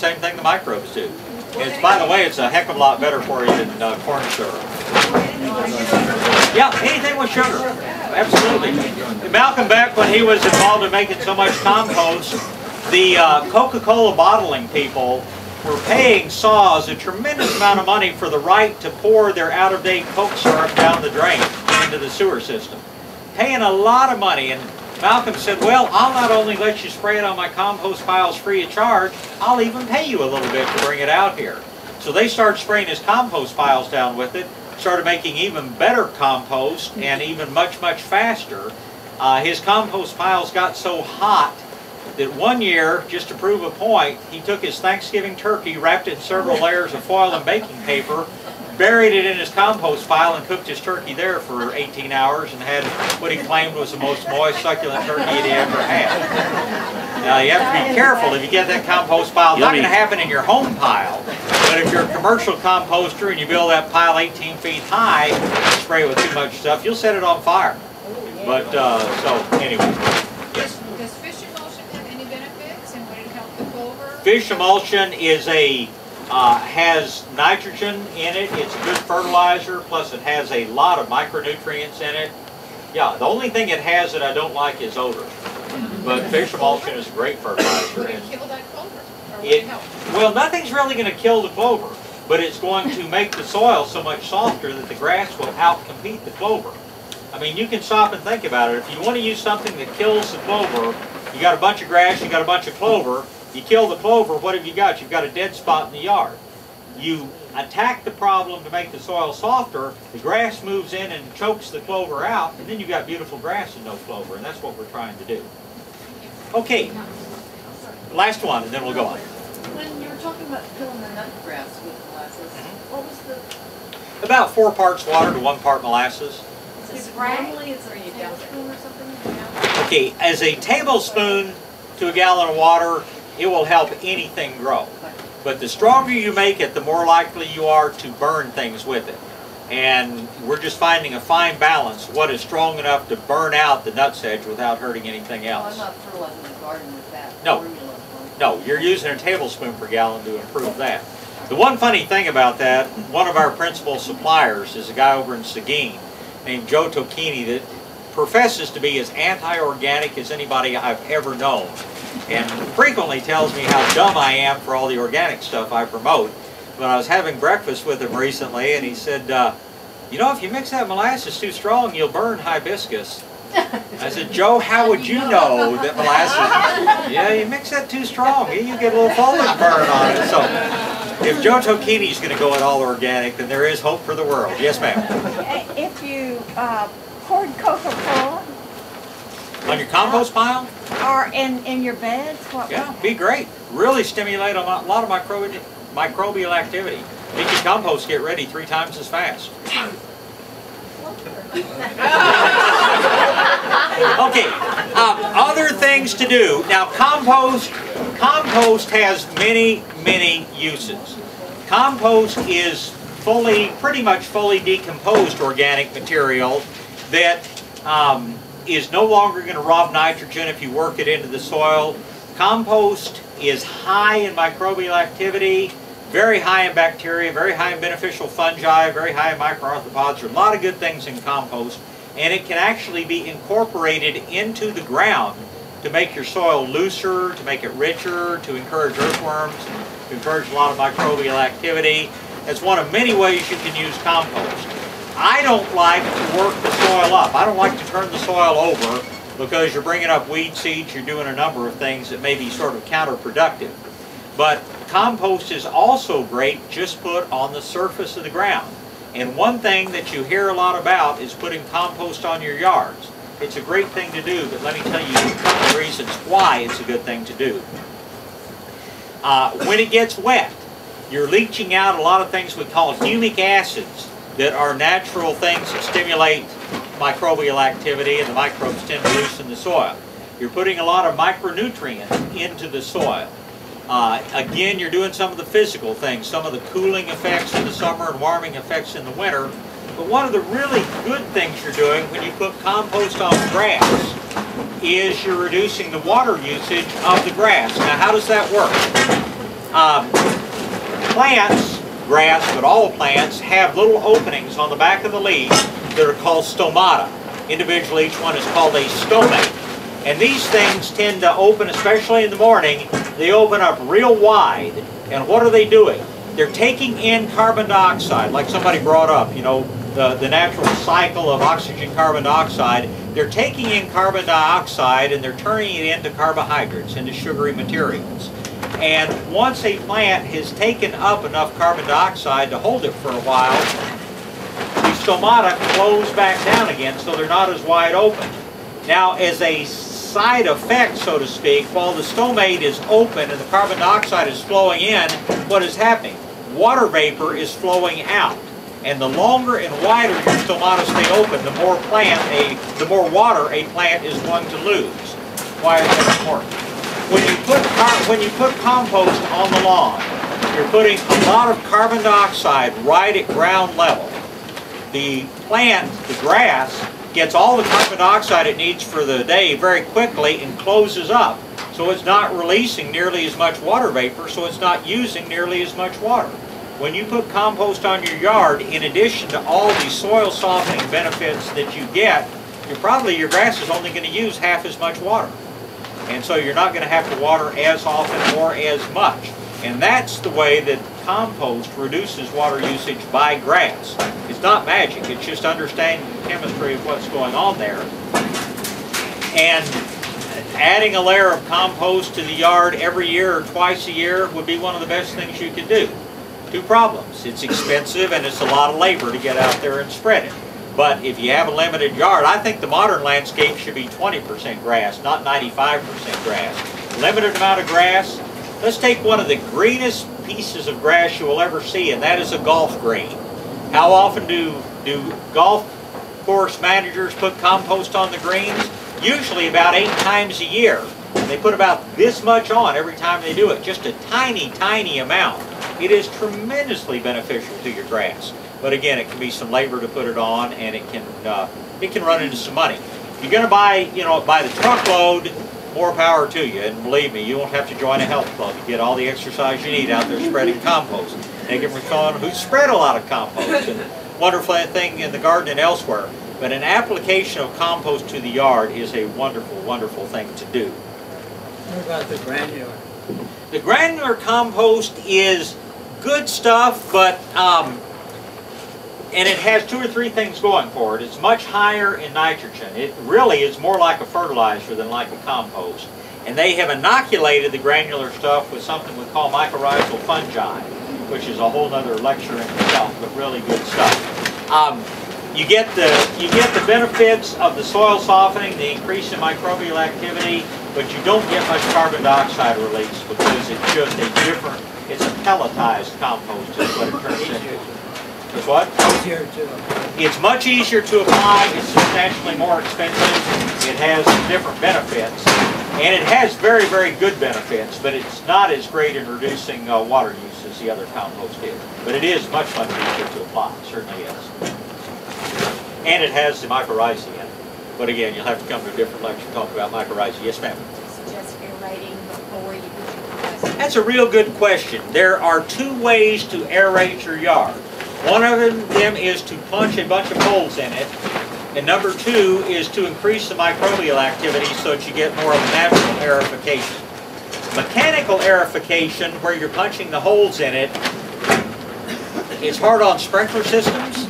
same thing the microbes do. It's, by the way, it's a heck of a lot better for you than corn syrup. Yeah, anything with sugar. Absolutely. Malcolm Beck, when he was involved in making so much compost, the Coca-Cola bottling people were paying Saws a tremendous amount of money for the right to pour their out-of-date Coke syrup down the drain into the sewer system. Paying a lot of money, and Malcolm said, well, I'll not only let you spray it on my compost piles free of charge, I'll even pay you a little bit to bring it out here. So they started spraying his compost piles down with it, started making even better compost, and even much, much faster. His compost piles got so hot that one year, just to prove a point, he took his Thanksgiving turkey, wrapped it in several layers of foil and baking paper, buried it in his compost pile, and cooked his turkey there for 18 hours and had what he claimed was the most moist, succulent turkey he'd ever had. Now, you have to be careful if you get that compost pile. It's not going to happen in your home pile, but if you're a commercial composter and you build that pile 18 feet high, spray it with too much stuff, you'll set it on fire. But, so, anyway. Yes? Does fish emulsion have any benefits, and would it help the clover? Fish emulsion is has nitrogen in it. It's a good fertilizer, plus it has a lot of micronutrients in it. Yeah, the only thing it has that I don't like is odor. But fish emulsion is a great fertilizer. Would it kill that clover? Or would it help? Well, nothing's really going to kill the clover, but it's going to make the soil so much softer that the grass will outcompete the clover. I mean, you can stop and think about it. If you want to use something that kills the clover, you got a bunch of grass, you got a bunch of clover, you kill the clover, what have you got? You've got a dead spot in the yard. You attack the problem to make the soil softer, the grass moves in and chokes the clover out, and then you've got beautiful grass and no clover, and that's what we're trying to do. Okay, last one, and then we'll go on. When you were talking about killing the nut grass with molasses, what was the... About 4 parts water to 1 part molasses. Normally it's a tablespoon or something? Okay, as a tablespoon to a gallon of water, it will help anything grow. But the stronger you make it, the more likely you are to burn things with it. And we're just finding a fine balance, what is strong enough to burn out the nutsedge without hurting anything else. Well, I'm not fertilizing the garden with that. No. No, you're using a tablespoon per gallon to improve that. The one funny thing about that, one of our principal suppliers is a guy over in Seguin named Joe Tocchini that professes to be as anti-organic as anybody I've ever known, and frequently tells me how dumb I am for all the organic stuff I promote. But I was having breakfast with him recently, and he said, you know, if you mix that molasses too strong, you'll burn hibiscus. I said, Joe, how would you know that molasses, yeah, you mix that too strong, you get a little foliage burn on it. So if Joe Tocchini's going to go at all organic, then there is hope for the world. Yes, ma'am. If you poured Coca-Cola on your compost pile? Or in your beds? What yeah, be great. Really stimulate a lot of microbial activity. Make your compost get ready 3 times as fast. Okay, other things to do. Now, compost has many, many uses. Compost is pretty much fully decomposed organic material that is no longer going to rob nitrogen if you work it into the soil. Compost is high in microbial activity, very high in bacteria, very high in beneficial fungi, very high in microarthropods. There are a lot of good things in compost, and it can actually be incorporated into the ground to make your soil looser, to make it richer, to encourage earthworms, to encourage a lot of microbial activity. That's one of many ways you can use compost. I don't like to work the soil up. I don't like to turn the soil over because you're bringing up weed seeds, you're doing a number of things that may be sort of counterproductive. But compost is also great just put on the surface of the ground. And one thing that you hear a lot about is putting compost on your yards. It's a great thing to do, but let me tell you a couple of reasons why it's a good thing to do. When it gets wet, you're leaching out a lot of things we call humic acids that are natural things that stimulate microbial activity, and the microbes tend to loosen the soil. You're putting a lot of micronutrients into the soil. Again, you're doing some of the physical things, some of the cooling effects in the summer and warming effects in the winter. But one of the really good things you're doing when you put compost on grass is you're reducing the water usage of the grass. Now, how does that work? Plants, grass, but all plants, have little openings on the back of the leaves that are called stomata. Individually, each one is called a stomate. And these things tend to open, especially in the morning, they open up real wide. And what are they doing? They're taking in carbon dioxide, like somebody brought up, you know, the natural cycle of oxygen, carbon dioxide. They're taking in carbon dioxide and they're turning it into carbohydrates, into sugary materials. And once a plant has taken up enough carbon dioxide to hold it for a while, the stomata close back down again, so they're not as wide open. Now, as a side effect, so to speak, while the stomate is open and the carbon dioxide is flowing in, what is happening? Water vapor is flowing out. And the longer and wider your stomata stay open, the more water a plant is going to lose. Why is that important? When you put compost on the lawn, you're putting a lot of carbon dioxide right at ground level. The plant, the grass, gets all the carbon dioxide it needs for the day very quickly and closes up. So it's not releasing nearly as much water vapor, so it's not using nearly as much water. When you put compost on your yard, in addition to all the soil softening benefits that you get, your grass is only going to use half as much water. And so you're not going to have to water as often or as much. And that's the way that compost reduces water usage by grass. It's not magic, it's just understanding the chemistry of what's going on there. And adding a layer of compost to the yard every year or twice a year would be one of the best things you could do. Two problems. It's expensive and it's a lot of labor to get out there and spread it. But if you have a limited yard, I think the modern landscape should be 20% grass, not 95% grass. Limited amount of grass. Let's take one of the greenest pieces of grass you will ever see, and that is a golf green. How often do golf course managers put compost on the greens? Usually about 8 times a year. They put about this much on every time they do it, just a tiny, tiny amount. It is tremendously beneficial to your grass. But again, it can be some labor to put it on, and it can run into some money. If you're going to buy the truckload, more power to you. And believe me, you won't have to join a health club. You get all the exercise you need out there spreading compost. Take it from someone who spread a lot of compost. And wonderful thing in the garden and elsewhere. But an application of compost to the yard is a wonderful, wonderful thing to do. What about the granular? The granular compost is good stuff, but and it has 2 or 3 things going for it. It's much higher in nitrogen. It really is more like a fertilizer than like a compost. And they have inoculated the granular stuff with something we call mycorrhizal fungi, which is a whole other lecture in itself, but really good stuff. You get the benefits of the soil softening, the increase in microbial activity, but you don't get much carbon dioxide release because it's just it's a pelletized compost is what it turns into. It's what? Easier to apply. It's much easier to apply, it's substantially more expensive, it has different benefits, and it has very, very good benefits, but it's not as great in reducing water use as the other compost is. But it is much, much easier to apply, it certainly is. And it has the mycorrhizae in it. But again, you'll have to come to a different lecture to talk about mycorrhizae. Yes, ma'am? Suggest aerating before you put your compost. That's a real good question. There are 2 ways to aerate your yard. One of them is to punch a bunch of holes in it, and number 2 is to increase the microbial activity so that you get more of a natural aerification. Mechanical aerification, where you're punching the holes in it, is hard on sprinkler systems,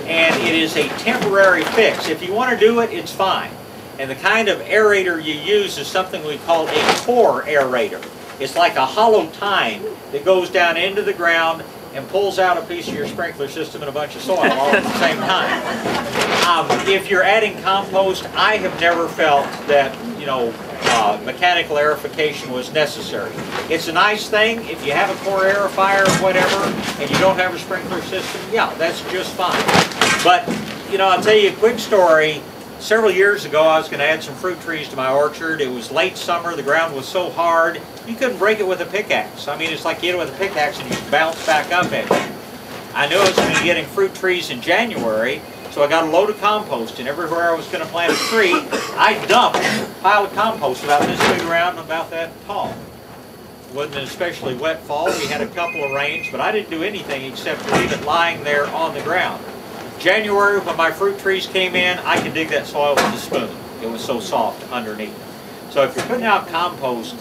and it is a temporary fix. If you want to do it, it's fine. And the kind of aerator you use is something we call a core aerator. It's like a hollow tine that goes down into the ground and pulls out a piece of your sprinkler system and a bunch of soil all at the same time. If you're adding compost, I have never felt that, mechanical aerification was necessary. It's a nice thing. If you have a core aerifier or whatever, and you don't have a sprinkler system, yeah, that's just fine. But, I'll tell you a quick story. Several years ago, I was going to add some fruit trees to my orchard. It was late summer. The ground was so hard, you couldn't break it with a pickaxe. I mean, it's like you hit it with a pickaxe and you bounce back up at it. I knew I was going to be getting fruit trees in January, so I got a load of compost, and everywhere I was going to plant a tree, I dumped a pile of compost about this big around and about that tall. wasn't an especially wet fall. We had a couple of rains, but I didn't do anything except leave it lying there on the ground. January, when my fruit trees came in, I could dig that soil with a spoon. It was so soft underneath. So if you're putting out compost,